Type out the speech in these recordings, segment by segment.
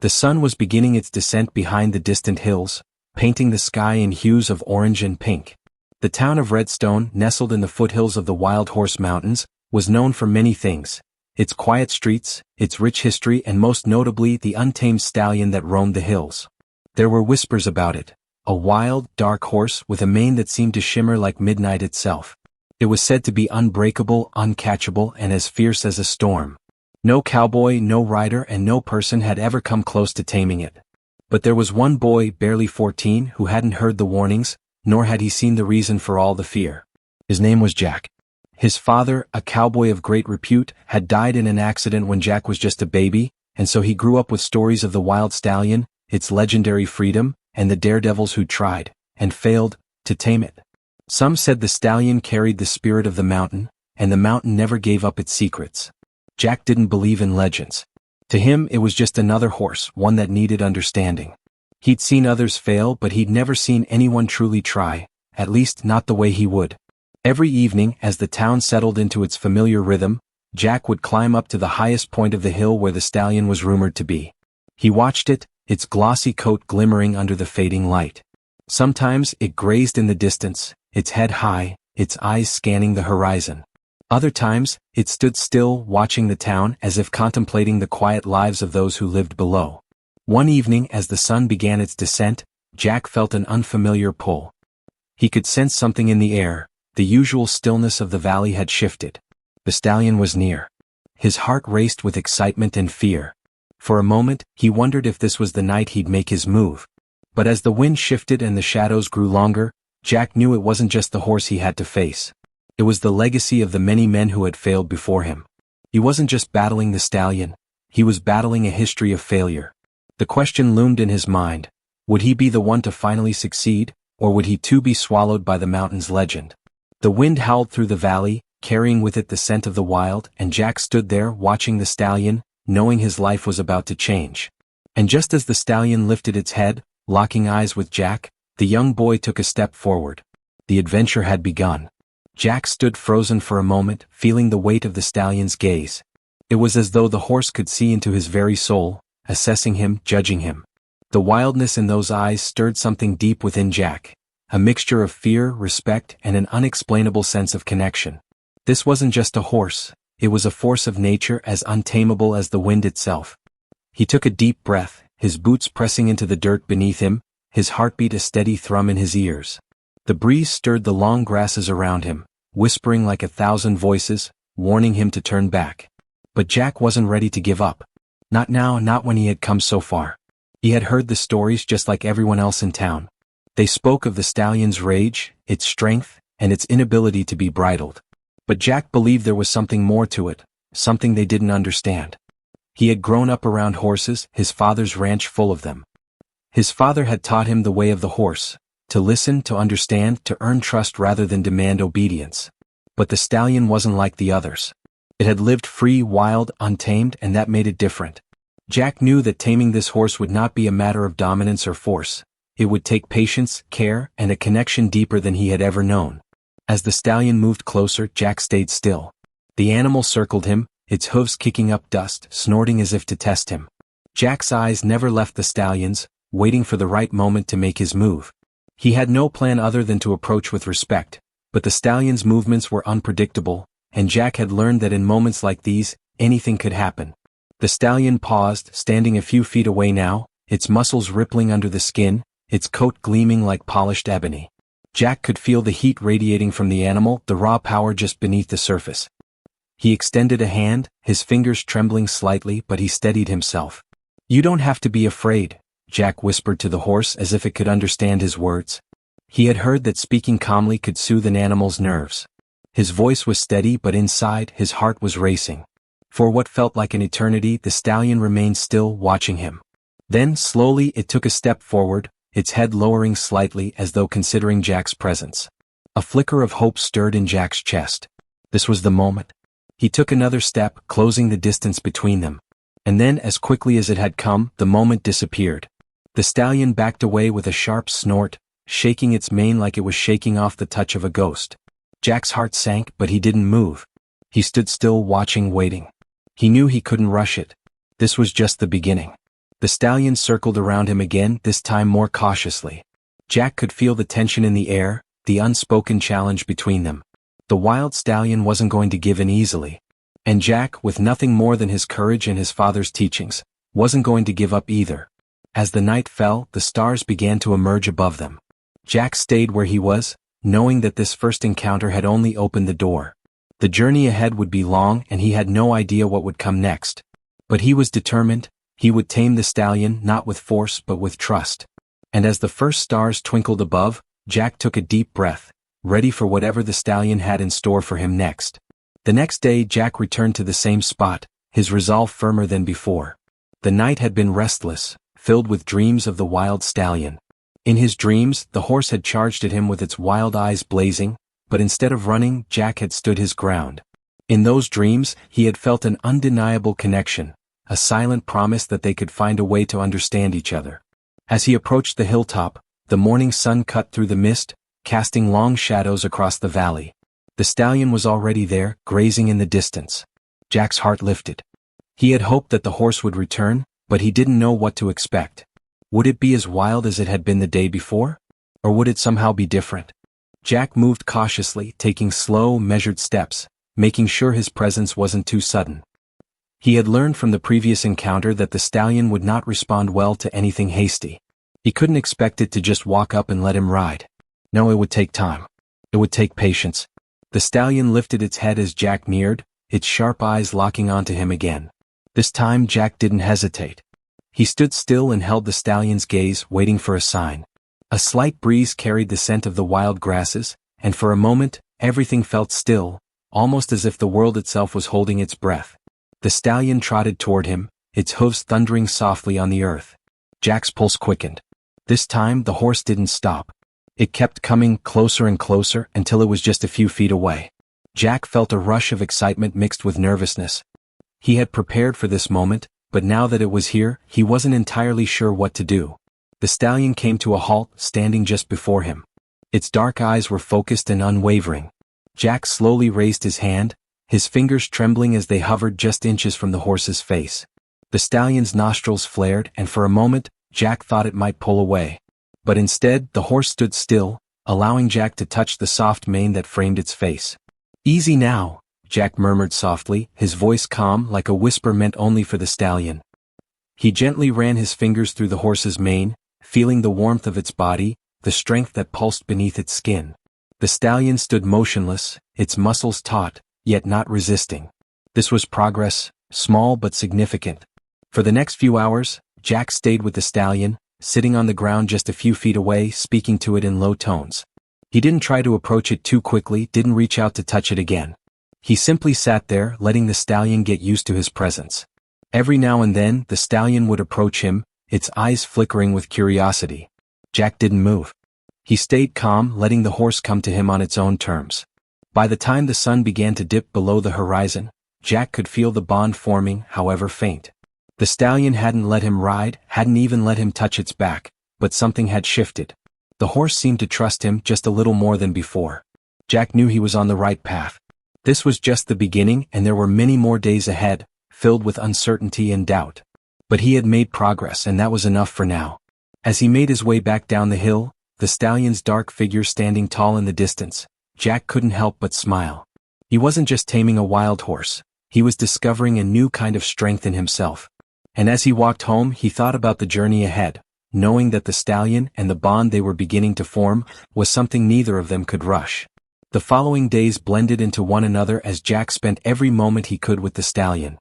The sun was beginning its descent behind the distant hills, painting the sky in hues of orange and pink. The town of Redstone, nestled in the foothills of the Wild Horse Mountains, was known for many things: its quiet streets, its rich history, and most notably the untamed stallion that roamed the hills. There were whispers about it: a wild, dark horse with a mane that seemed to shimmer like midnight itself. It was said to be unbreakable, uncatchable, and as fierce as a storm. No cowboy, no rider, and no person had ever come close to taming it. But there was one boy, barely 14, who hadn't heard the warnings, nor had he seen the reason for all the fear. His name was Jack. His father, a cowboy of great repute, had died in an accident when Jack was just a baby, and so he grew up with stories of the wild stallion, its legendary freedom, and the daredevils who tried, and failed, to tame it. Some said the stallion carried the spirit of the mountain, and the mountain never gave up its secrets. Jack didn't believe in legends. To him it was just another horse, one that needed understanding. He'd seen others fail, but he'd never seen anyone truly try, at least not the way he would. Every evening, as the town settled into its familiar rhythm, Jack would climb up to the highest point of the hill where the stallion was rumored to be. He watched it, its glossy coat glimmering under the fading light. Sometimes it grazed in the distance, its head high, its eyes scanning the horizon. Other times, it stood still, watching the town as if contemplating the quiet lives of those who lived below. One evening, as the sun began its descent, Jack felt an unfamiliar pull. He could sense something in the air. The usual stillness of the valley had shifted. The stallion was near. His heart raced with excitement and fear. For a moment, he wondered if this was the night he'd make his move. But as the wind shifted and the shadows grew longer, Jack knew it wasn't just the horse he had to face. It was the legacy of the many men who had failed before him. He wasn't just battling the stallion, he was battling a history of failure. The question loomed in his mind: would he be the one to finally succeed, or would he too be swallowed by the mountain's legend? The wind howled through the valley, carrying with it the scent of the wild, and Jack stood there watching the stallion, knowing his life was about to change. And just as the stallion lifted its head, locking eyes with Jack, the young boy took a step forward. The adventure had begun. Jack stood frozen for a moment, feeling the weight of the stallion's gaze. It was as though the horse could see into his very soul, assessing him, judging him. The wildness in those eyes stirred something deep within Jack, a mixture of fear, respect, and an unexplainable sense of connection. This wasn't just a horse, it was a force of nature as untamable as the wind itself. He took a deep breath, his boots pressing into the dirt beneath him, his heartbeat a steady thrum in his ears. The breeze stirred the long grasses around him, whispering like 1,000 voices, warning him to turn back. But Jack wasn't ready to give up. Not now, not when he had come so far. He had heard the stories just like everyone else in town. They spoke of the stallion's rage, its strength, and its inability to be bridled. But Jack believed there was something more to it, something they didn't understand. He had grown up around horses, his father's ranch full of them. His father had taught him the way of the horse: to listen, to understand, to earn trust rather than demand obedience. But the stallion wasn't like the others. It had lived free, wild, untamed, and that made it different. Jack knew that taming this horse would not be a matter of dominance or force. It would take patience, care, and a connection deeper than he had ever known. As the stallion moved closer, Jack stayed still. The animal circled him, its hooves kicking up dust, snorting as if to test him. Jack's eyes never left the stallion's, waiting for the right moment to make his move. He had no plan other than to approach with respect, but the stallion's movements were unpredictable, and Jack had learned that in moments like these, anything could happen. The stallion paused, standing a few feet away now, its muscles rippling under the skin, its coat gleaming like polished ebony. Jack could feel the heat radiating from the animal, the raw power just beneath the surface. He extended a hand, his fingers trembling slightly, but he steadied himself. "You don't have to be afraid," Jack whispered to the horse as if it could understand his words. He had heard that speaking calmly could soothe an animal's nerves. His voice was steady, but inside, his heart was racing. For what felt like an eternity, the stallion remained still, watching him. Then, slowly, it took a step forward, its head lowering slightly as though considering Jack's presence. A flicker of hope stirred in Jack's chest. This was the moment. He took another step, closing the distance between them. And then, as quickly as it had come, the moment disappeared. The stallion backed away with a sharp snort, shaking its mane like it was shaking off the touch of a ghost. Jack's heart sank, but he didn't move. He stood still, watching, waiting. He knew he couldn't rush it. This was just the beginning. The stallion circled around him again, this time more cautiously. Jack could feel the tension in the air, the unspoken challenge between them. The wild stallion wasn't going to give in easily. And Jack, with nothing more than his courage and his father's teachings, wasn't going to give up either. As the night fell, the stars began to emerge above them. Jack stayed where he was, knowing that this first encounter had only opened the door. The journey ahead would be long and he had no idea what would come next. But he was determined. He would tame the stallion not with force but with trust. And as the first stars twinkled above, Jack took a deep breath, ready for whatever the stallion had in store for him next. The next day Jack returned to the same spot, his resolve firmer than before. The night had been restless, filled with dreams of the wild stallion. In his dreams, the horse had charged at him with its wild eyes blazing, but instead of running, Jack had stood his ground. In those dreams, he had felt an undeniable connection, a silent promise that they could find a way to understand each other. As he approached the hilltop, the morning sun cut through the mist, casting long shadows across the valley. The stallion was already there, grazing in the distance. Jack's heart lifted. He had hoped that the horse would return, but he didn't know what to expect. Would it be as wild as it had been the day before? Or would it somehow be different? Jack moved cautiously, taking slow, measured steps, making sure his presence wasn't too sudden. He had learned from the previous encounter that the stallion would not respond well to anything hasty. He couldn't expect it to just walk up and let him ride. No, it would take time. It would take patience. The stallion lifted its head as Jack neared, its sharp eyes locking onto him again. This time Jack didn't hesitate. He stood still and held the stallion's gaze, waiting for a sign. A slight breeze carried the scent of the wild grasses, and for a moment, everything felt still, almost as if the world itself was holding its breath. The stallion trotted toward him, its hooves thundering softly on the earth. Jack's pulse quickened. This time the horse didn't stop. It kept coming closer and closer until it was just a few feet away. Jack felt a rush of excitement mixed with nervousness. He had prepared for this moment, but now that it was here, he wasn't entirely sure what to do. The stallion came to a halt, standing just before him. Its dark eyes were focused and unwavering. Jack slowly raised his hand, his fingers trembling as they hovered just inches from the horse's face. The stallion's nostrils flared, and for a moment, Jack thought it might pull away. But instead, the horse stood still, allowing Jack to touch the soft mane that framed its face. "Easy now," Jack murmured softly, his voice calm like a whisper meant only for the stallion. He gently ran his fingers through the horse's mane, feeling the warmth of its body, the strength that pulsed beneath its skin. The stallion stood motionless, its muscles taut, yet not resisting. This was progress, small but significant. For the next few hours, Jack stayed with the stallion, sitting on the ground just a few feet away, speaking to it in low tones. He didn't try to approach it too quickly, didn't reach out to touch it again. He simply sat there, letting the stallion get used to his presence. Every now and then, the stallion would approach him, its eyes flickering with curiosity. Jack didn't move. He stayed calm, letting the horse come to him on its own terms. By the time the sun began to dip below the horizon, Jack could feel the bond forming, however faint. The stallion hadn't let him ride, hadn't even let him touch its back, but something had shifted. The horse seemed to trust him just a little more than before. Jack knew he was on the right path. This was just the beginning, and there were many more days ahead, filled with uncertainty and doubt. But he had made progress, and that was enough for now. As he made his way back down the hill, the stallion's dark figure standing tall in the distance, Jack couldn't help but smile. He wasn't just taming a wild horse, he was discovering a new kind of strength in himself. And as he walked home, he thought about the journey ahead, knowing that the stallion and the bond they were beginning to form was something neither of them could rush. The following days blended into one another as Jack spent every moment he could with the stallion.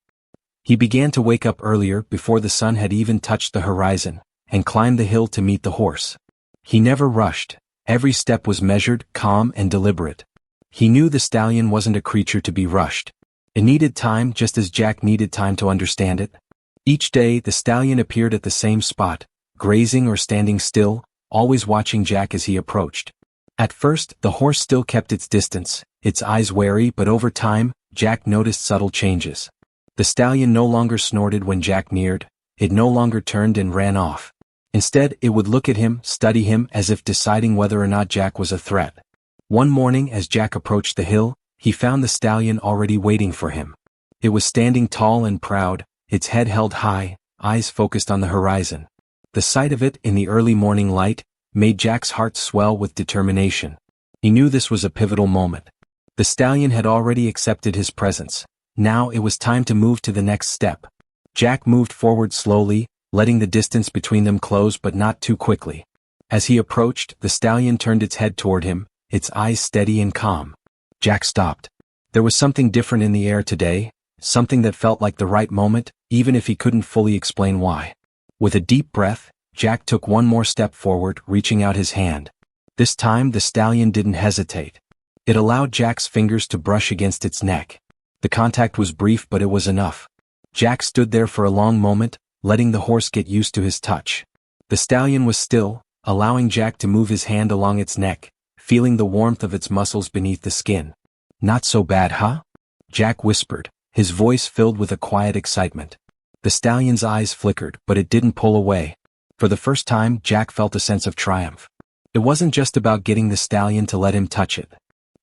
He began to wake up earlier, before the sun had even touched the horizon, and climbed the hill to meet the horse. He never rushed. Every step was measured, calm, and deliberate. He knew the stallion wasn't a creature to be rushed. It needed time, just as Jack needed time to understand it. Each day, the stallion appeared at the same spot, grazing or standing still, always watching Jack as he approached. At first, the horse still kept its distance, its eyes wary, but over time, Jack noticed subtle changes. The stallion no longer snorted when Jack neared, it no longer turned and ran off. Instead, it would look at him, study him, as if deciding whether or not Jack was a threat. One morning, as Jack approached the hill, he found the stallion already waiting for him. It was standing tall and proud, its head held high, eyes focused on the horizon. The sight of it in the early morning light made Jack's heart swell with determination. He knew this was a pivotal moment. The stallion had already accepted his presence. Now it was time to move to the next step. Jack moved forward slowly, letting the distance between them close but not too quickly. As he approached, the stallion turned its head toward him, its eyes steady and calm. Jack stopped. There was something different in the air today, something that felt like the right moment, even if he couldn't fully explain why. With a deep breath, Jack took one more step forward, reaching out his hand. This time the stallion didn't hesitate. It allowed Jack's fingers to brush against its neck. The contact was brief, but it was enough. Jack stood there for a long moment, letting the horse get used to his touch. The stallion was still, allowing Jack to move his hand along its neck, feeling the warmth of its muscles beneath the skin. "Not so bad, huh?" Jack whispered, his voice filled with a quiet excitement. The stallion's eyes flickered, but it didn't pull away. For the first time, Jack felt a sense of triumph. It wasn't just about getting the stallion to let him touch it.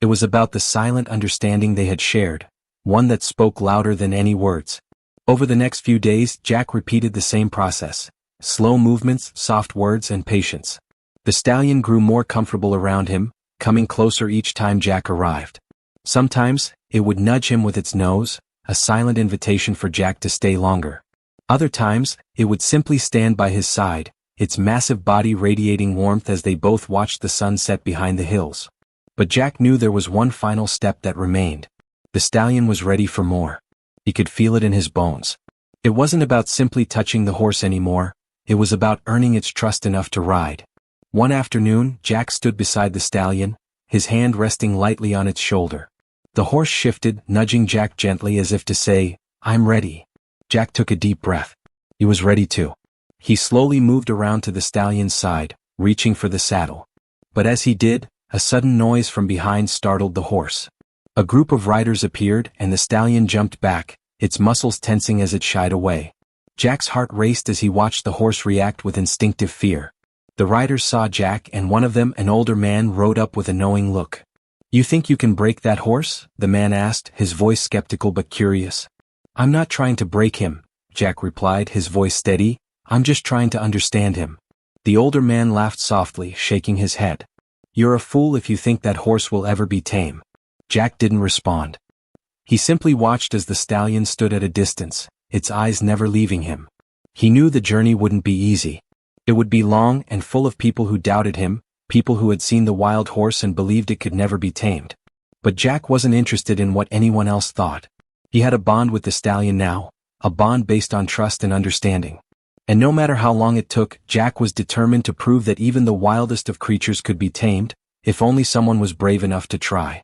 It was about the silent understanding they had shared, one that spoke louder than any words. Over the next few days, Jack repeated the same process. Slow movements, soft words, and patience. The stallion grew more comfortable around him, coming closer each time Jack arrived. Sometimes, it would nudge him with its nose, a silent invitation for Jack to stay longer. Other times, it would simply stand by his side, its massive body radiating warmth as they both watched the sun set behind the hills. But Jack knew there was one final step that remained. The stallion was ready for more. He could feel it in his bones. It wasn't about simply touching the horse anymore, it was about earning its trust enough to ride. One afternoon, Jack stood beside the stallion, his hand resting lightly on its shoulder. The horse shifted, nudging Jack gently as if to say, "I'm ready." Jack took a deep breath. He was ready too. He slowly moved around to the stallion's side, reaching for the saddle. But as he did, a sudden noise from behind startled the horse. A group of riders appeared and the stallion jumped back, its muscles tensing as it shied away. Jack's heart raced as he watched the horse react with instinctive fear. The riders saw Jack and one of them, an older man, rode up with a knowing look. "You think you can break that horse?" the man asked, his voice skeptical but curious. "I'm not trying to break him," Jack replied, his voice steady. "I'm just trying to understand him." The older man laughed softly, shaking his head. "You're a fool if you think that horse will ever be tame." Jack didn't respond. He simply watched as the stallion stood at a distance, its eyes never leaving him. He knew the journey wouldn't be easy. It would be long and full of people who doubted him, people who had seen the wild horse and believed it could never be tamed. But Jack wasn't interested in what anyone else thought. He had a bond with the stallion now, a bond based on trust and understanding. And no matter how long it took, Jack was determined to prove that even the wildest of creatures could be tamed, if only someone was brave enough to try.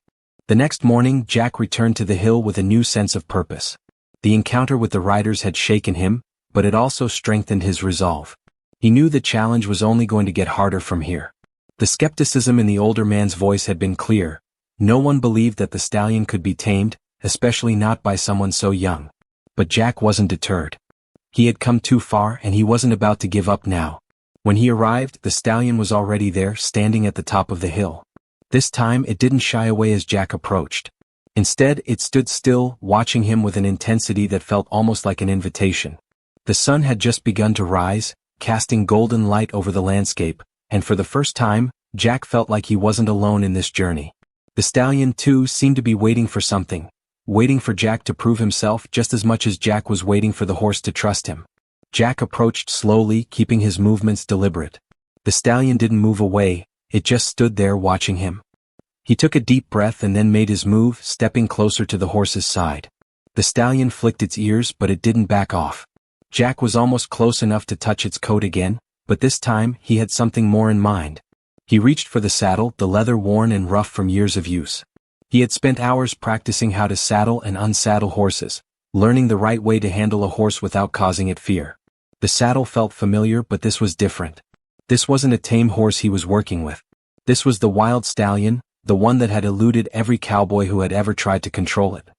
The next morning, Jack returned to the hill with a new sense of purpose. The encounter with the riders had shaken him, but it also strengthened his resolve. He knew the challenge was only going to get harder from here. The skepticism in the older man's voice had been clear. No one believed that the stallion could be tamed, especially not by someone so young. But Jack wasn't deterred. He had come too far and he wasn't about to give up now. When he arrived, the stallion was already there, standing at the top of the hill. This time it didn't shy away as Jack approached. Instead, it stood still, watching him with an intensity that felt almost like an invitation. The sun had just begun to rise, casting golden light over the landscape, and for the first time, Jack felt like he wasn't alone in this journey. The stallion, too, seemed to be waiting for something, waiting for Jack to prove himself just as much as Jack was waiting for the horse to trust him. Jack approached slowly, keeping his movements deliberate. The stallion didn't move away, it just stood there watching him. He took a deep breath and then made his move, stepping closer to the horse's side. The stallion flicked its ears, but it didn't back off. Jack was almost close enough to touch its coat again, but this time he had something more in mind. He reached for the saddle, the leather worn and rough from years of use. He had spent hours practicing how to saddle and unsaddle horses, learning the right way to handle a horse without causing it fear. The saddle felt familiar, but this was different. This wasn't a tame horse he was working with. This was the wild stallion, the one that had eluded every cowboy who had ever tried to control it.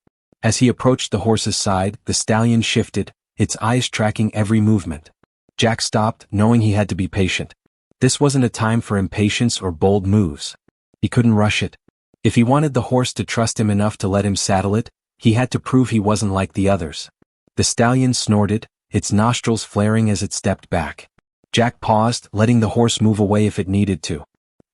As he approached the horse's side, the stallion shifted, its eyes tracking every movement. Jack stopped, knowing he had to be patient. This wasn't a time for impatience or bold moves. He couldn't rush it. If he wanted the horse to trust him enough to let him saddle it, he had to prove he wasn't like the others. The stallion snorted, its nostrils flaring as it stepped back. Jack paused, letting the horse move away if it needed to.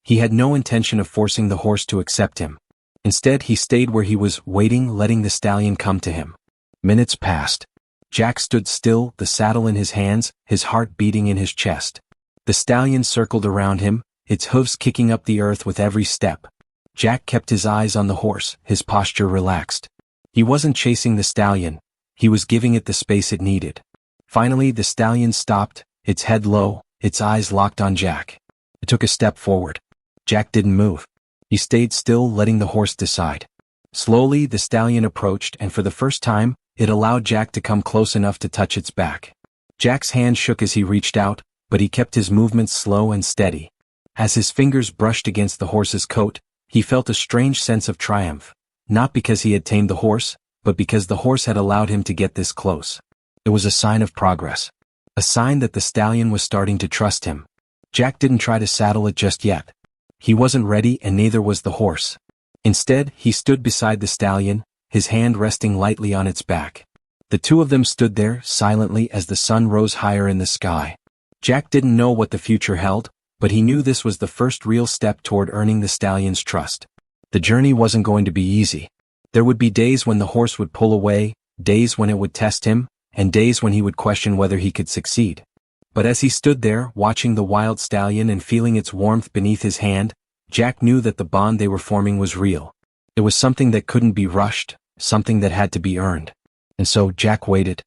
He had no intention of forcing the horse to accept him. Instead, he stayed where he was, waiting, letting the stallion come to him. Minutes passed. Jack stood still, the saddle in his hands, his heart beating in his chest. The stallion circled around him, its hooves kicking up the earth with every step. Jack kept his eyes on the horse, his posture relaxed. He wasn't chasing the stallion. He was giving it the space it needed. Finally, the stallion stopped, its head low, its eyes locked on Jack. It took a step forward. Jack didn't move. He stayed still, letting the horse decide. Slowly, the stallion approached, and for the first time, it allowed Jack to come close enough to touch its back. Jack's hand shook as he reached out, but he kept his movements slow and steady. As his fingers brushed against the horse's coat, he felt a strange sense of triumph, not because he had tamed the horse, but because the horse had allowed him to get this close. It was a sign of progress. A sign that the stallion was starting to trust him. Jack didn't try to saddle it just yet. He wasn't ready, and neither was the horse. Instead, he stood beside the stallion, his hand resting lightly on its back. The two of them stood there, silently, as the sun rose higher in the sky. Jack didn't know what the future held, but he knew this was the first real step toward earning the stallion's trust. The journey wasn't going to be easy. There would be days when the horse would pull away, days when it would test him, and days when he would question whether he could succeed. But as he stood there, watching the wild stallion and feeling its warmth beneath his hand, Jack knew that the bond they were forming was real. It was something that couldn't be rushed, something that had to be earned. And so Jack waited.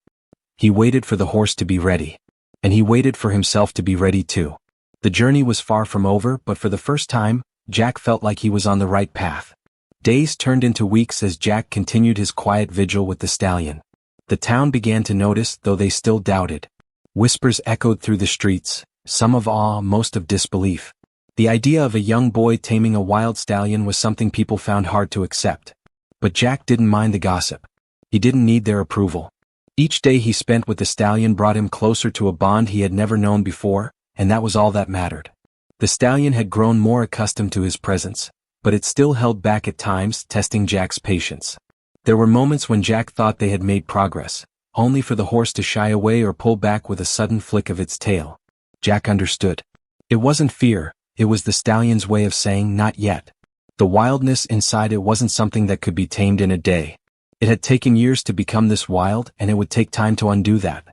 He waited for the horse to be ready. And he waited for himself to be ready too. The journey was far from over, but for the first time, Jack felt like he was on the right path. Days turned into weeks as Jack continued his quiet vigil with the stallion. The town began to notice, though they still doubted. Whispers echoed through the streets, some of awe, most of disbelief. The idea of a young boy taming a wild stallion was something people found hard to accept. But Jack didn't mind the gossip. He didn't need their approval. Each day he spent with the stallion brought him closer to a bond he had never known before, and that was all that mattered. The stallion had grown more accustomed to his presence, but it still held back at times, testing Jack's patience. There were moments when Jack thought they had made progress, only for the horse to shy away or pull back with a sudden flick of its tail. Jack understood. It wasn't fear, it was the stallion's way of saying not yet. The wildness inside it wasn't something that could be tamed in a day. It had taken years to become this wild, and it would take time to undo that.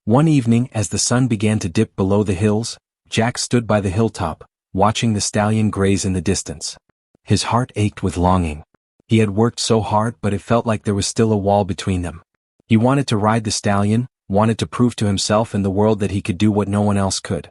One evening, as the sun began to dip below the hills, Jack stood by the hilltop, watching the stallion graze in the distance. His heart ached with longing. He had worked so hard, but it felt like there was still a wall between them. He wanted to ride the stallion, wanted to prove to himself and the world that he could do what no one else could.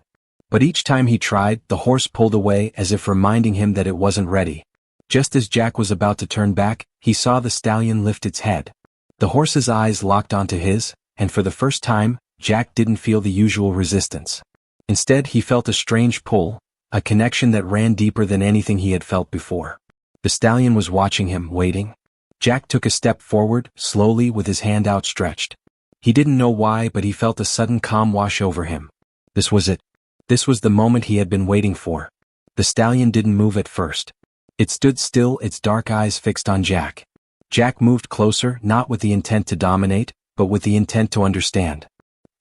But each time he tried, the horse pulled away as if reminding him that it wasn't ready. Just as Jack was about to turn back, he saw the stallion lift its head. The horse's eyes locked onto his, and for the first time, Jack didn't feel the usual resistance. Instead, he felt a strange pull, a connection that ran deeper than anything he had felt before. The stallion was watching him, waiting. Jack took a step forward, slowly, with his hand outstretched. He didn't know why, but he felt a sudden calm wash over him. This was it. This was the moment he had been waiting for. The stallion didn't move at first. It stood still, its dark eyes fixed on Jack. Jack moved closer, not with the intent to dominate, but with the intent to understand.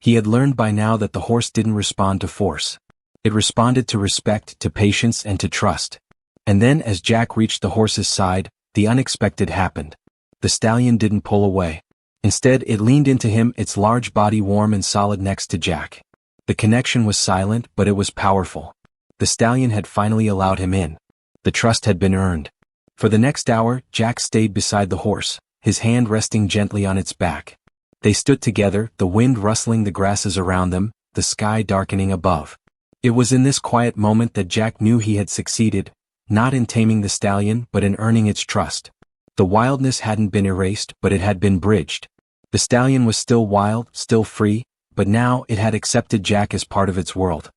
He had learned by now that the horse didn't respond to force. It responded to respect, to patience, and to trust. And then, as Jack reached the horse's side, the unexpected happened. The stallion didn't pull away. Instead, it leaned into him, its large body warm and solid next to Jack. The connection was silent, but it was powerful. The stallion had finally allowed him in. The trust had been earned. For the next hour, Jack stayed beside the horse, his hand resting gently on its back. They stood together, the wind rustling the grasses around them, the sky darkening above. It was in this quiet moment that Jack knew he had succeeded, not in taming the stallion, but in earning its trust. The wildness hadn't been erased, but it had been bridged. The stallion was still wild, still free, but now it had accepted Jack as part of its world.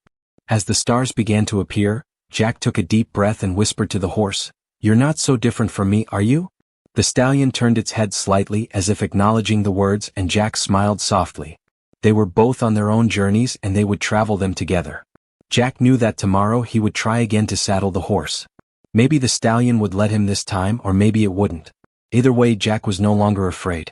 As the stars began to appear, Jack took a deep breath and whispered to the horse, "You're not so different from me, are you?" The stallion turned its head slightly as if acknowledging the words, and Jack smiled softly. They were both on their own journeys and they would travel them together. Jack knew that tomorrow he would try again to saddle the horse. Maybe the stallion would let him this time, or maybe it wouldn't. Either way, Jack was no longer afraid.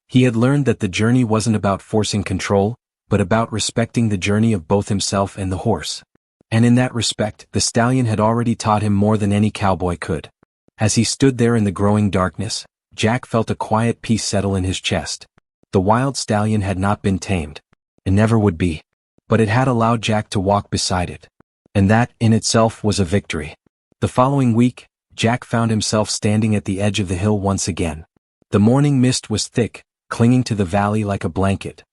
He had learned that the journey wasn't about forcing control, but about respecting the journey of both himself and the horse. And in that respect, the stallion had already taught him more than any cowboy could. As he stood there in the growing darkness, Jack felt a quiet peace settle in his chest. The wild stallion had not been tamed. It never would be. But it had allowed Jack to walk beside it. And that, in itself, was a victory. The following week, Jack found himself standing at the edge of the hill once again. The morning mist was thick, clinging to the valley like a blanket.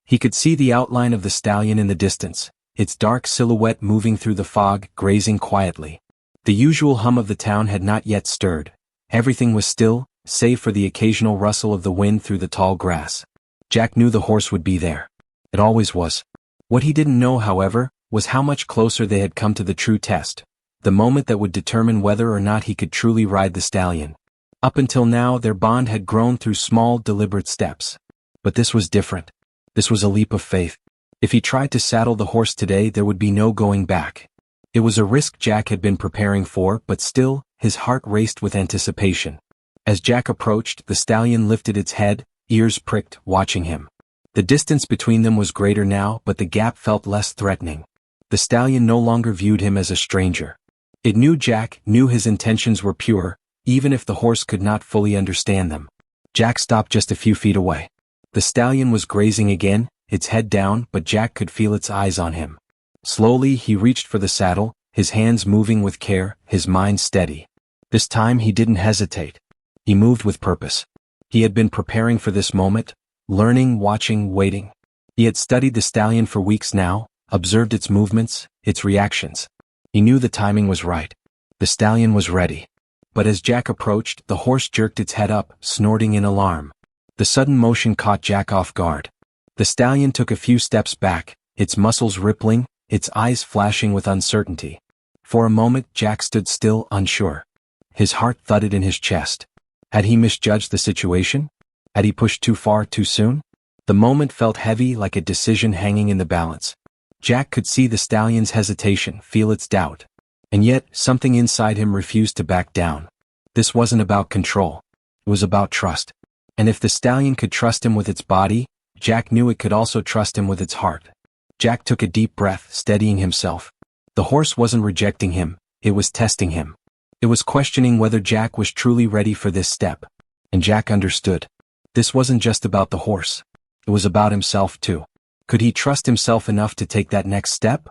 He could see the outline of the stallion in the distance, its dark silhouette moving through the fog, grazing quietly. The usual hum of the town had not yet stirred. Everything was still, save for the occasional rustle of the wind through the tall grass. Jack knew the horse would be there. It always was. What he didn't know, however, was how much closer they had come to the true test, the moment that would determine whether or not he could truly ride the stallion. Up until now, their bond had grown through small, deliberate steps. But this was different. This was a leap of faith. If he tried to saddle the horse today, there would be no going back. It was a risk Jack had been preparing for, but still, his heart raced with anticipation. As Jack approached, the stallion lifted its head, ears pricked, watching him. The distance between them was greater now, but the gap felt less threatening. The stallion no longer viewed him as a stranger. It knew Jack, knew his intentions were pure, even if the horse could not fully understand them. Jack stopped just a few feet away. The stallion was grazing again, its head down, but Jack could feel its eyes on him. Slowly he reached for the saddle, his hands moving with care, his mind steady. This time he didn't hesitate. He moved with purpose. He had been preparing for this moment, learning, watching, waiting. He had studied the stallion for weeks now, observed its movements, its reactions. He knew the timing was right. The stallion was ready. But as Jack approached, the horse jerked its head up, snorting in alarm. The sudden motion caught Jack off guard. The stallion took a few steps back, its muscles rippling, its eyes flashing with uncertainty. For a moment, Jack stood still, unsure. His heart thudded in his chest. Had he misjudged the situation? Had he pushed too far too soon? The moment felt heavy, like a decision hanging in the balance. Jack could see the stallion's hesitation, feel its doubt. And yet, something inside him refused to back down. This wasn't about control. It was about trust. And if the stallion could trust him with its body, Jack knew it could also trust him with its heart. Jack took a deep breath, steadying himself. The horse wasn't rejecting him, it was testing him. It was questioning whether Jack was truly ready for this step. And Jack understood. This wasn't just about the horse. It was about himself too. Could he trust himself enough to take that next step?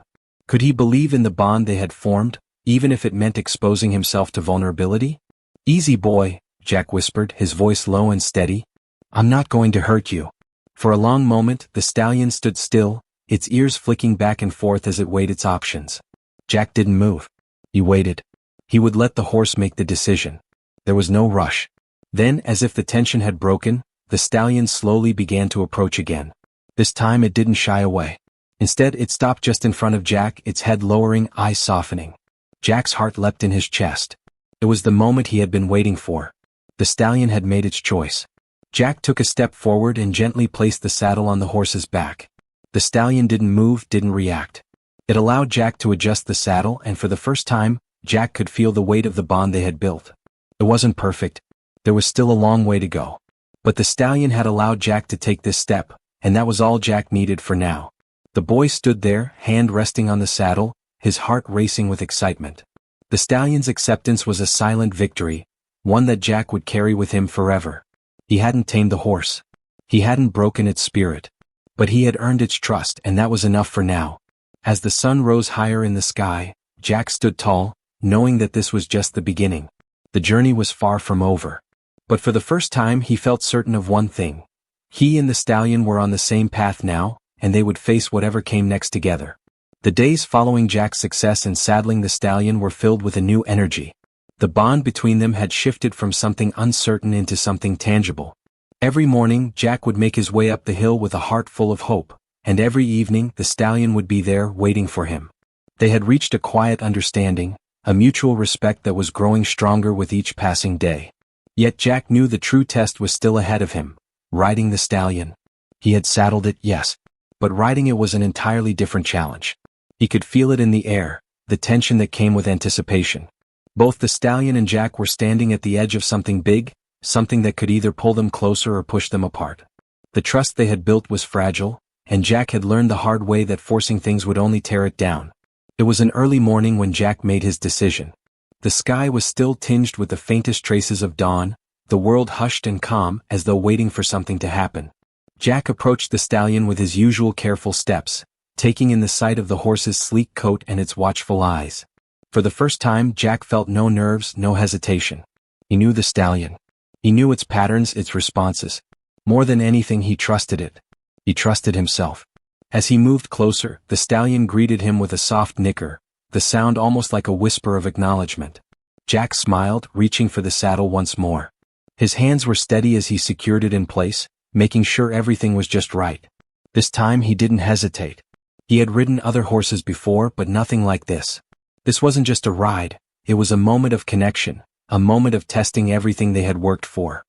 Could he believe in the bond they had formed, even if it meant exposing himself to vulnerability? "Easy, boy," Jack whispered, his voice low and steady. "I'm not going to hurt you." For a long moment, the stallion stood still, its ears flicking back and forth as it weighed its options. Jack didn't move. He waited. He would let the horse make the decision. There was no rush. Then, as if the tension had broken, the stallion slowly began to approach again. This time it didn't shy away. Instead, it stopped just in front of Jack, its head lowering, eyes softening. Jack's heart leapt in his chest. It was the moment he had been waiting for. The stallion had made its choice. Jack took a step forward and gently placed the saddle on the horse's back. The stallion didn't move, didn't react. It allowed Jack to adjust the saddle, and for the first time, Jack could feel the weight of the bond they had built. It wasn't perfect. There was still a long way to go. But the stallion had allowed Jack to take this step, and that was all Jack needed for now. The boy stood there, hand resting on the saddle, his heart racing with excitement. The stallion's acceptance was a silent victory, one that Jack would carry with him forever. He hadn't tamed the horse. He hadn't broken its spirit. But he had earned its trust, and that was enough for now. As the sun rose higher in the sky, Jack stood tall, knowing that this was just the beginning. The journey was far from over. But for the first time he felt certain of one thing. He and the stallion were on the same path now, and they would face whatever came next together. The days following Jack's success in saddling the stallion were filled with a new energy. The bond between them had shifted from something uncertain into something tangible. Every morning, Jack would make his way up the hill with a heart full of hope, and every evening, the stallion would be there waiting for him. They had reached a quiet understanding, a mutual respect that was growing stronger with each passing day. Yet Jack knew the true test was still ahead of him, riding the stallion. He had saddled it, yes, but riding it was an entirely different challenge. He could feel it in the air, the tension that came with anticipation. Both the stallion and Jack were standing at the edge of something big, something that could either pull them closer or push them apart. The trust they had built was fragile, and Jack had learned the hard way that forcing things would only tear it down. It was an early morning when Jack made his decision. The sky was still tinged with the faintest traces of dawn, the world hushed and calm as though waiting for something to happen. Jack approached the stallion with his usual careful steps, taking in the sight of the horse's sleek coat and its watchful eyes. For the first time, Jack felt no nerves, no hesitation. He knew the stallion. He knew its patterns, its responses. More than anything, he trusted it. He trusted himself. As he moved closer, the stallion greeted him with a soft nicker, the sound almost like a whisper of acknowledgement. Jack smiled, reaching for the saddle once more. His hands were steady as he secured it in place, making sure everything was just right. This time he didn't hesitate. He had ridden other horses before, but nothing like this. This wasn't just a ride, it was a moment of connection, a moment of testing everything they had worked for.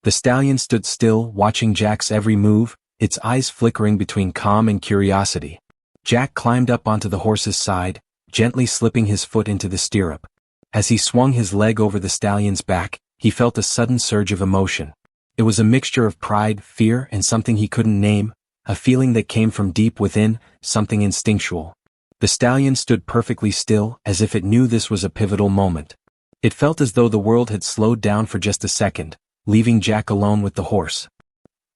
The stallion stood still, watching Jack's every move, its eyes flickering between calm and curiosity. Jack climbed up onto the horse's side, gently slipping his foot into the stirrup. As he swung his leg over the stallion's back, he felt a sudden surge of emotion. It was a mixture of pride, fear, and something he couldn't name, a feeling that came from deep within, something instinctual. The stallion stood perfectly still, as if it knew this was a pivotal moment. It felt as though the world had slowed down for just a second, leaving Jack alone with the horse.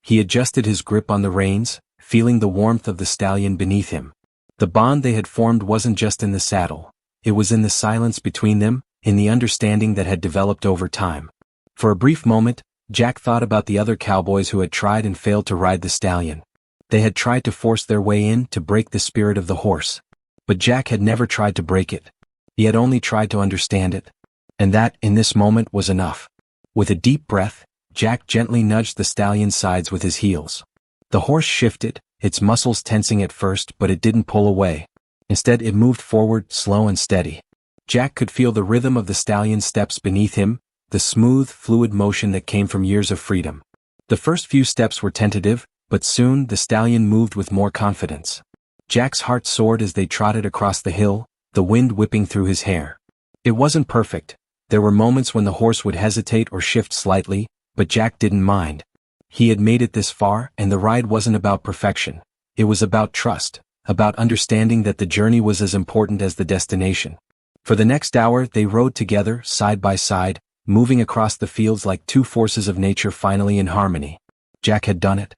He adjusted his grip on the reins, feeling the warmth of the stallion beneath him. The bond they had formed wasn't just in the saddle. It was in the silence between them, in the understanding that had developed over time. For a brief moment, Jack thought about the other cowboys who had tried and failed to ride the stallion. They had tried to force their way in, to break the spirit of the horse. But Jack had never tried to break it. He had only tried to understand it. And that, in this moment, was enough. With a deep breath, Jack gently nudged the stallion's sides with his heels. The horse shifted, its muscles tensing at first, but it didn't pull away. Instead, it moved forward, slow and steady. Jack could feel the rhythm of the stallion's steps beneath him, the smooth, fluid motion that came from years of freedom. The first few steps were tentative, but soon the stallion moved with more confidence. Jack's heart soared as they trotted across the hill, the wind whipping through his hair. It wasn't perfect. There were moments when the horse would hesitate or shift slightly, but Jack didn't mind. He had made it this far, and the ride wasn't about perfection. It was about trust, about understanding that the journey was as important as the destination. For the next hour, they rode together, side by side, moving across the fields like two forces of nature finally in harmony. Jack had done it.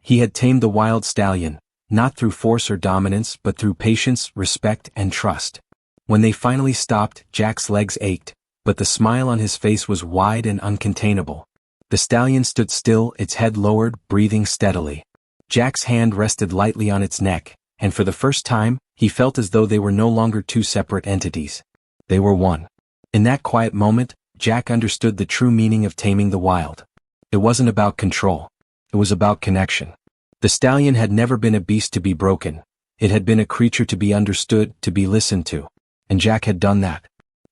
He had tamed the wild stallion, not through force or dominance, but through patience, respect, and trust. When they finally stopped, Jack's legs ached, but the smile on his face was wide and uncontainable. The stallion stood still, its head lowered, breathing steadily. Jack's hand rested lightly on its neck, and for the first time, he felt as though they were no longer two separate entities. They were one. In that quiet moment, Jack understood the true meaning of taming the wild. It wasn't about control. It was about connection. The stallion had never been a beast to be broken. It had been a creature to be understood, to be listened to. And Jack had done that.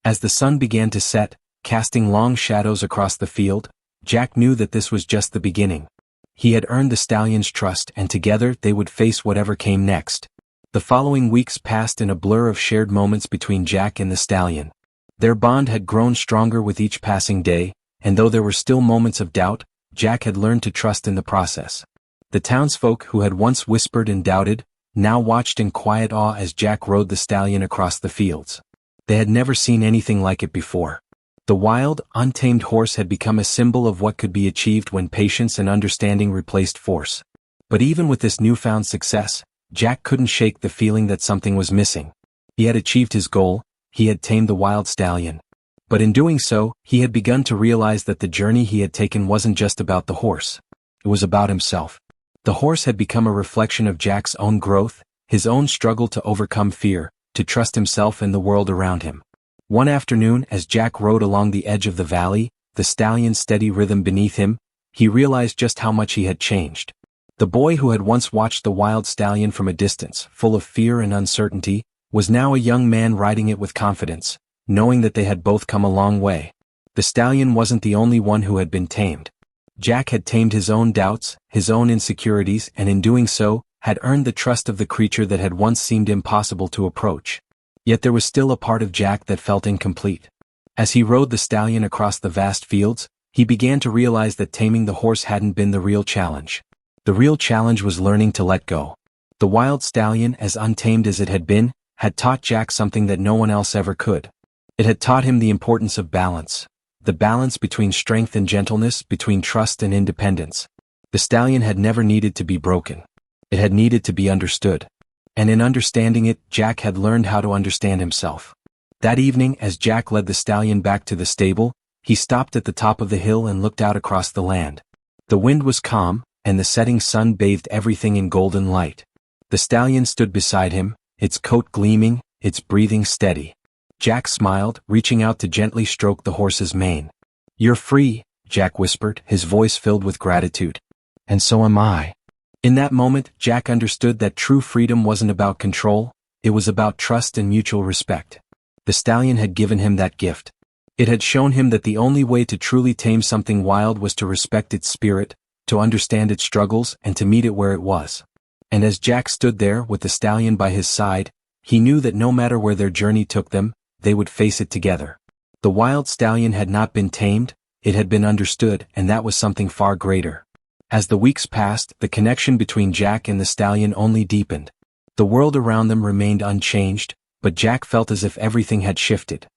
As the sun began to set, casting long shadows across the field, Jack knew that this was just the beginning. He had earned the stallion's trust, and together they would face whatever came next. The following weeks passed in a blur of shared moments between Jack and the stallion. Their bond had grown stronger with each passing day, and though there were still moments of doubt, Jack had learned to trust in the process. The townsfolk who had once whispered and doubted, now watched in quiet awe as Jack rode the stallion across the fields. They had never seen anything like it before. The wild, untamed horse had become a symbol of what could be achieved when patience and understanding replaced force. But even with this newfound success, Jack couldn't shake the feeling that something was missing. He had achieved his goal, he had tamed the wild stallion. But in doing so, he had begun to realize that the journey he had taken wasn't just about the horse. It was about himself. The horse had become a reflection of Jack's own growth, his own struggle to overcome fear, to trust himself and the world around him. One afternoon, as Jack rode along the edge of the valley, the stallion's steady rhythm beneath him, he realized just how much he had changed. The boy who had once watched the wild stallion from a distance, full of fear and uncertainty, was now a young man riding it with confidence, knowing that they had both come a long way. The stallion wasn't the only one who had been tamed. Jack had tamed his own doubts, his own insecurities, and in doing so, had earned the trust of the creature that had once seemed impossible to approach. Yet there was still a part of Jack that felt incomplete. As he rode the stallion across the vast fields, he began to realize that taming the horse hadn't been the real challenge. The real challenge was learning to let go. The wild stallion, as untamed as it had been, had taught Jack something that no one else ever could. It had taught him the importance of balance. The balance between strength and gentleness, between trust and independence. The stallion had never needed to be broken. It had needed to be understood. And in understanding it, Jack had learned how to understand himself. That evening, as Jack led the stallion back to the stable, he stopped at the top of the hill and looked out across the land. The wind was calm, and the setting sun bathed everything in golden light. The stallion stood beside him, its coat gleaming, its breathing steady. Jack smiled, reaching out to gently stroke the horse's mane. "You're free," Jack whispered, his voice filled with gratitude. "And so am I." In that moment, Jack understood that true freedom wasn't about control, it was about trust and mutual respect. The stallion had given him that gift. It had shown him that the only way to truly tame something wild was to respect its spirit, to understand its struggles, and to meet it where it was. And as Jack stood there with the stallion by his side, he knew that no matter where their journey took them, they would face it together. The wild stallion had not been tamed, it had been understood, and that was something far greater. As the weeks passed, the connection between Jack and the stallion only deepened. The world around them remained unchanged, but Jack felt as if everything had shifted.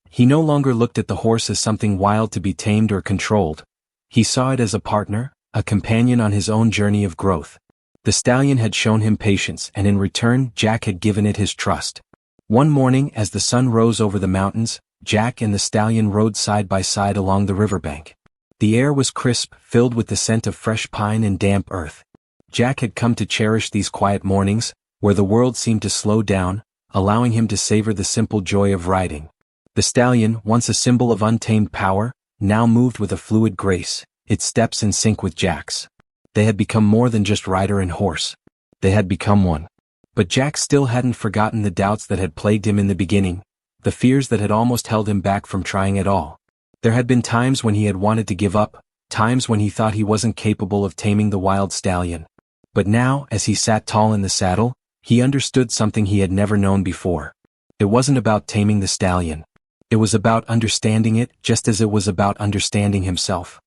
He no longer looked at the horse as something wild to be tamed or controlled. He saw it as a partner, a companion on his own journey of growth. The stallion had shown him patience, and in return, Jack had given it his trust. One morning, as the sun rose over the mountains, Jack and the stallion rode side by side along the riverbank. The air was crisp, filled with the scent of fresh pine and damp earth. Jack had come to cherish these quiet mornings, where the world seemed to slow down, allowing him to savor the simple joy of riding. The stallion, once a symbol of untamed power, now moved with a fluid grace, its steps in sync with Jack's. They had become more than just rider and horse. They had become one. But Jack still hadn't forgotten the doubts that had plagued him in the beginning, the fears that had almost held him back from trying at all. There had been times when he had wanted to give up, times when he thought he wasn't capable of taming the wild stallion. But now, as he sat tall in the saddle, he understood something he had never known before. It wasn't about taming the stallion. It was about understanding it, just as it was about understanding himself.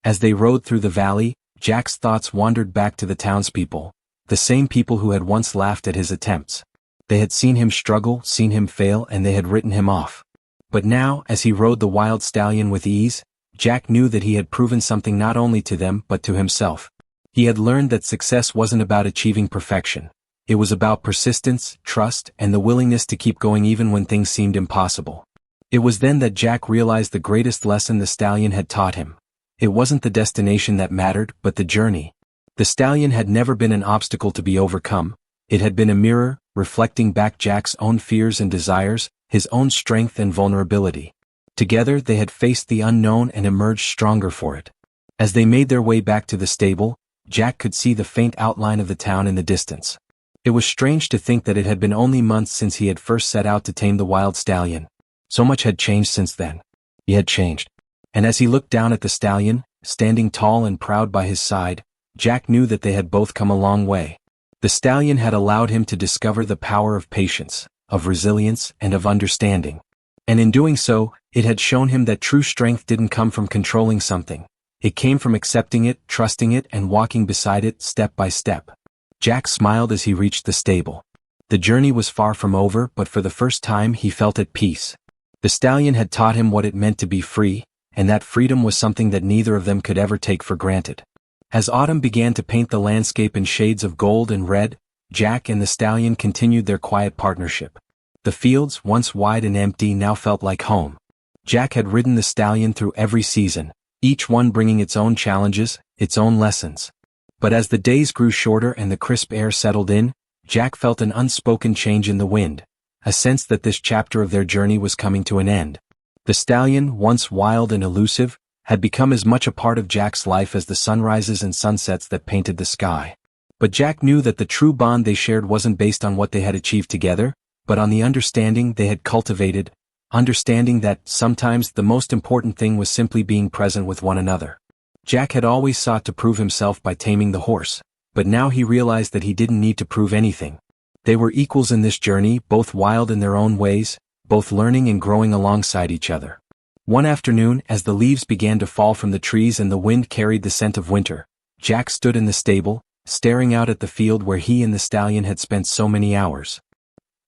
As they rode through the valley, Jack's thoughts wandered back to the townspeople, the same people who had once laughed at his attempts. They had seen him struggle, seen him fail, and they had written him off. But now, as he rode the wild stallion with ease, Jack knew that he had proven something not only to them but to himself. He had learned that success wasn't about achieving perfection. It was about persistence, trust, and the willingness to keep going even when things seemed impossible. It was then that Jack realized the greatest lesson the stallion had taught him. It wasn't the destination that mattered, but the journey. The stallion had never been an obstacle to be overcome. It had been a mirror, reflecting back Jack's own fears and desires, his own strength and vulnerability. Together they had faced the unknown and emerged stronger for it. As they made their way back to the stable, Jack could see the faint outline of the town in the distance. It was strange to think that it had been only months since he had first set out to tame the wild stallion. So much had changed since then. He had changed. And as he looked down at the stallion, standing tall and proud by his side, Jack knew that they had both come a long way. The stallion had allowed him to discover the power of patience, of resilience, and of understanding. And in doing so, it had shown him that true strength didn't come from controlling something. It came from accepting it, trusting it, and walking beside it step by step. Jack smiled as he reached the stable. The journey was far from over, but for the first time he felt at peace. The stallion had taught him what it meant to be free, and that freedom was something that neither of them could ever take for granted. As autumn began to paint the landscape in shades of gold and red, Jack and the stallion continued their quiet partnership. The fields, once wide and empty, now felt like home. Jack had ridden the stallion through every season, each one bringing its own challenges, its own lessons. But as the days grew shorter and the crisp air settled in, Jack felt an unspoken change in the wind, a sense that this chapter of their journey was coming to an end. The stallion, once wild and elusive, had become as much a part of Jack's life as the sunrises and sunsets that painted the sky. But Jack knew that the true bond they shared wasn't based on what they had achieved together, but on the understanding they had cultivated, understanding that, sometimes, the most important thing was simply being present with one another. Jack had always sought to prove himself by taming the horse, but now he realized that he didn't need to prove anything. They were equals in this journey, both wild in their own ways, both learning and growing alongside each other. One afternoon, as the leaves began to fall from the trees and the wind carried the scent of winter, Jack stood in the stable, staring out at the field where he and the stallion had spent so many hours.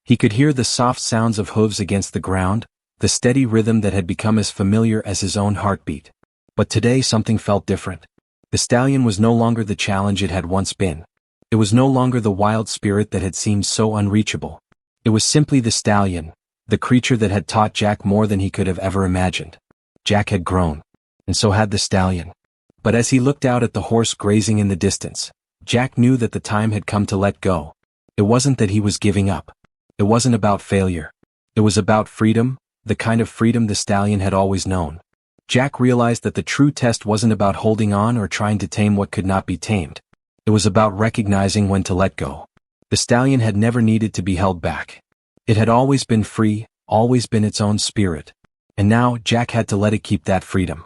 He could hear the soft sounds of hooves against the ground, the steady rhythm that had become as familiar as his own heartbeat. But today something felt different. The stallion was no longer the challenge it had once been. It was no longer the wild spirit that had seemed so unreachable. It was simply the stallion, the creature that had taught Jack more than he could have ever imagined. Jack had grown, and so had the stallion. But as he looked out at the horse grazing in the distance, Jack knew that the time had come to let go. It wasn't that he was giving up. It wasn't about failure. It was about freedom, the kind of freedom the stallion had always known. Jack realized that the true test wasn't about holding on or trying to tame what could not be tamed. It was about recognizing when to let go. The stallion had never needed to be held back. It had always been free, always been its own spirit. And now Jack had to let it keep that freedom.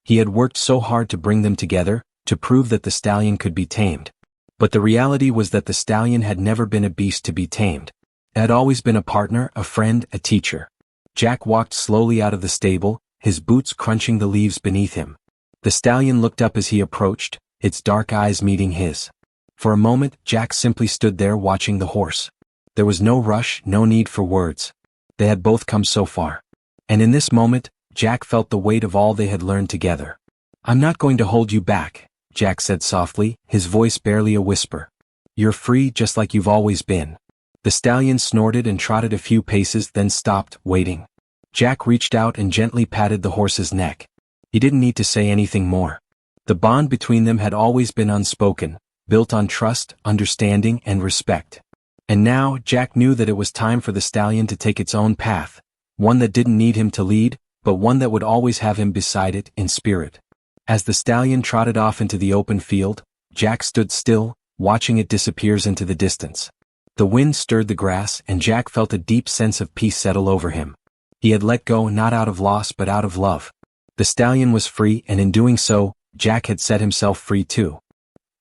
He had worked so hard to bring them together, to prove that the stallion could be tamed. But the reality was that the stallion had never been a beast to be tamed. It had always been a partner, a friend, a teacher. Jack walked slowly out of the stable, his boots crunching the leaves beneath him. The stallion looked up as he approached, its dark eyes meeting his. For a moment, Jack simply stood there watching the horse. There was no rush, no need for words. They had both come so far. And in this moment, Jack felt the weight of all they had learned together. "I'm not going to hold you back," Jack said softly, his voice barely a whisper. "You're free just like you've always been." The stallion snorted and trotted a few paces, then stopped, waiting. Jack reached out and gently patted the horse's neck. He didn't need to say anything more. The bond between them had always been unspoken, built on trust, understanding, and respect. And now, Jack knew that it was time for the stallion to take its own path, one that didn't need him to lead, but one that would always have him beside it, in spirit. As the stallion trotted off into the open field, Jack stood still, watching it disappear into the distance. The wind stirred the grass, and Jack felt a deep sense of peace settle over him. He had let go not out of loss but out of love. The stallion was free, and in doing so, Jack had set himself free too.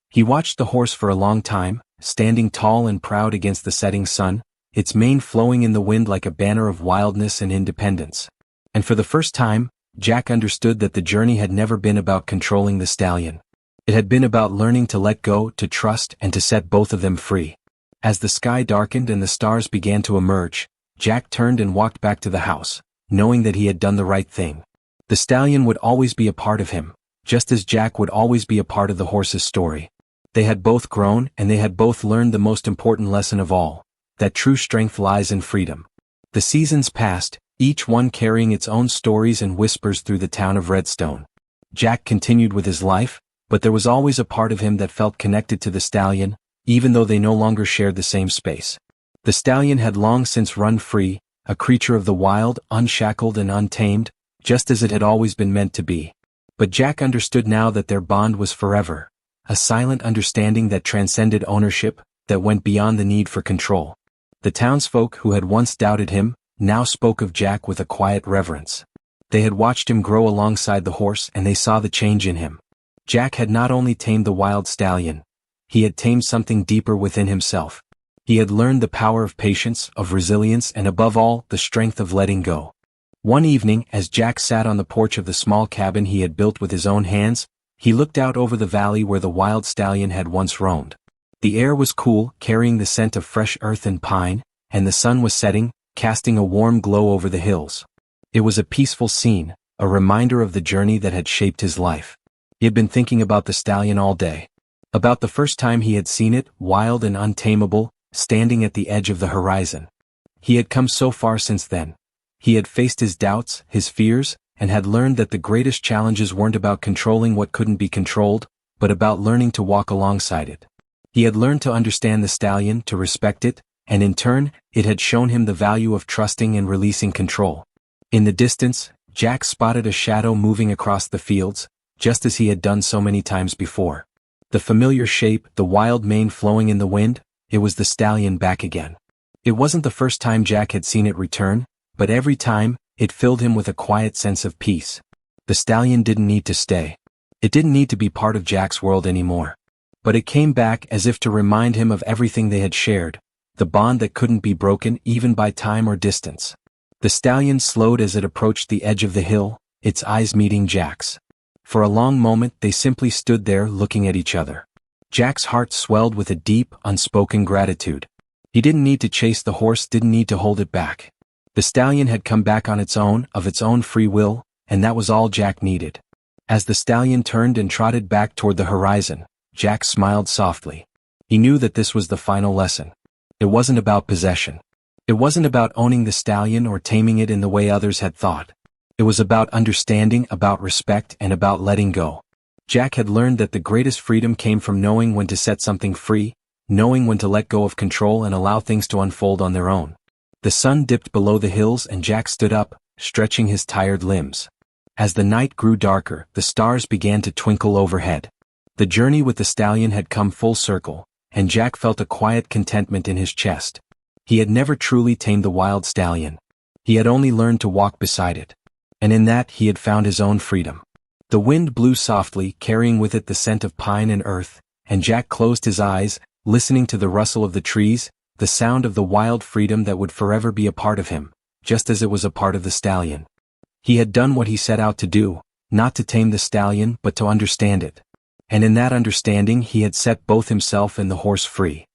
He watched the horse for a long time, standing tall and proud against the setting sun, its mane flowing in the wind like a banner of wildness and independence. And for the first time, Jack understood that the journey had never been about controlling the stallion. It had been about learning to let go, to trust, and to set both of them free. As the sky darkened and the stars began to emerge, Jack turned and walked back to the house, knowing that he had done the right thing. The stallion would always be a part of him, just as Jack would always be a part of the horse's story. They had both grown, and they had both learned the most important lesson of all, that true strength lies in freedom. The seasons passed, each one carrying its own stories and whispers through the town of Redstone. Jack continued with his life, but there was always a part of him that felt connected to the stallion, even though they no longer shared the same space. The stallion had long since run free, a creature of the wild, unshackled and untamed, just as it had always been meant to be. But Jack understood now that their bond was forever, a silent understanding that transcended ownership, that went beyond the need for control. The townsfolk who had once doubted him, now spoke of Jack with a quiet reverence. They had watched him grow alongside the horse, and they saw the change in him. Jack had not only tamed the wild stallion, he had tamed something deeper within himself. He had learned the power of patience, of resilience, and above all, the strength of letting go. One evening, as Jack sat on the porch of the small cabin he had built with his own hands, he looked out over the valley where the wild stallion had once roamed. The air was cool, carrying the scent of fresh earth and pine, and the sun was setting, casting a warm glow over the hills. It was a peaceful scene, a reminder of the journey that had shaped his life. He had been thinking about the stallion all day. About the first time he had seen it, wild and untamable, standing at the edge of the horizon. He had come so far since then. He had faced his doubts, his fears, and had learned that the greatest challenges weren't about controlling what couldn't be controlled, but about learning to walk alongside it. He had learned to understand the stallion, to respect it, and in turn, it had shown him the value of trusting and releasing control. In the distance, Jack spotted a shadow moving across the fields, just as he had done so many times before. The familiar shape, the wild mane flowing in the wind, it was the stallion back again. It wasn't the first time Jack had seen it return, but every time, it filled him with a quiet sense of peace. The stallion didn't need to stay. It didn't need to be part of Jack's world anymore. But it came back as if to remind him of everything they had shared, the bond that couldn't be broken even by time or distance. The stallion slowed as it approached the edge of the hill, its eyes meeting Jack's. For a long moment they simply stood there looking at each other. Jack's heart swelled with a deep, unspoken gratitude. He didn't need to chase the horse, didn't need to hold it back. The stallion had come back on its own, of its own free will, and that was all Jack needed. As the stallion turned and trotted back toward the horizon, Jack smiled softly. He knew that this was the final lesson. It wasn't about possession. It wasn't about owning the stallion or taming it in the way others had thought. It was about understanding, about respect, and about letting go. Jack had learned that the greatest freedom came from knowing when to set something free, knowing when to let go of control and allow things to unfold on their own. The sun dipped below the hills and Jack stood up, stretching his tired limbs. As the night grew darker, the stars began to twinkle overhead. The journey with the stallion had come full circle, and Jack felt a quiet contentment in his chest. He had never truly tamed the wild stallion. He had only learned to walk beside it. And in that he had found his own freedom. The wind blew softly, carrying with it the scent of pine and earth, and Jack closed his eyes, listening to the rustle of the trees, the sound of the wild freedom that would forever be a part of him, just as it was a part of the stallion. He had done what he set out to do, not to tame the stallion but to understand it. And in that understanding he had set both himself and the horse free.